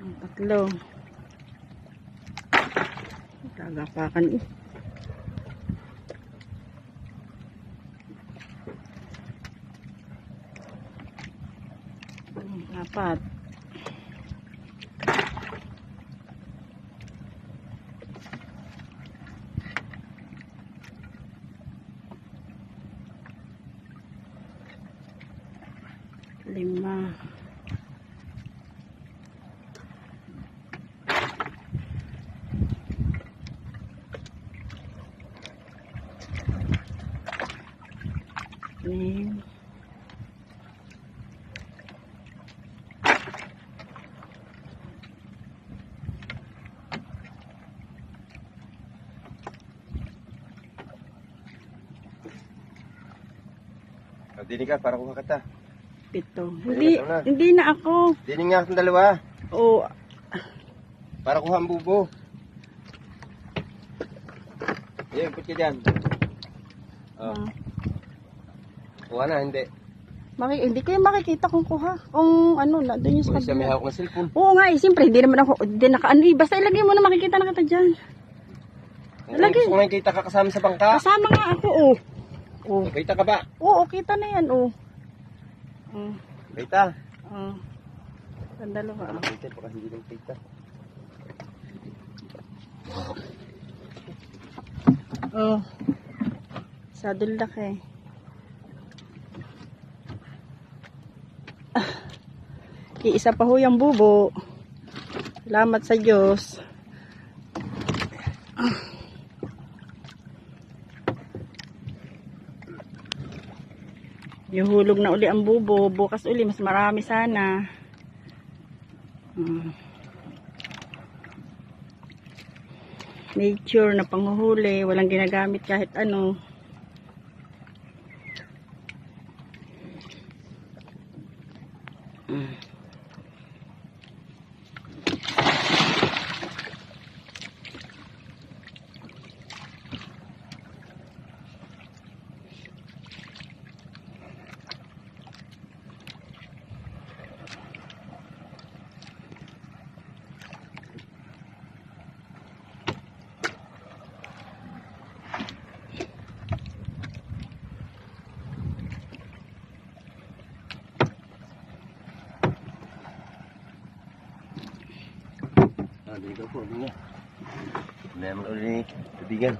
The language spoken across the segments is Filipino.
Tatlo. Gagapakan eh. Apat. Lima. Anim. Dini ka, para kuha kita. Pito. Hindi, Hindi na ako. Dini nga akong dalawa. Oh, Para kuha ang bubo. Yan, put ka dyan. Oh. Kuha na, hindi. hindi ko yung makikita kung kuha. Kung ano, na doon yung sa Kung siya may kabila. hawak na cellphone. Oo nga eh, siyempre, hindi naman ako, hindi naka-ano eh. Basta ilagay mo na makikita na kita dyan. Kung Lagi. gusto ko nga kita kakasama sa bangka. Kasama nga ako, oh. Oh. Kita ka ba? Oo, kita na yan, oh. Kita. Sandalo ba? Kita, baka hindi lang kita. Oh. Sadol laki. Iisa pa ho yung bubo. Salamat sa Diyos. Yuhulog na uli ang bubo. Bukas uli, mas marami sana. Nature na panghuhuli. Walang ginagamit kahit ano. Dito po, dito. Wala naman ulit tubigan.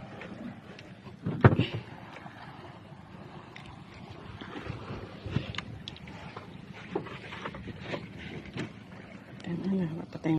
Ano na, mapatay.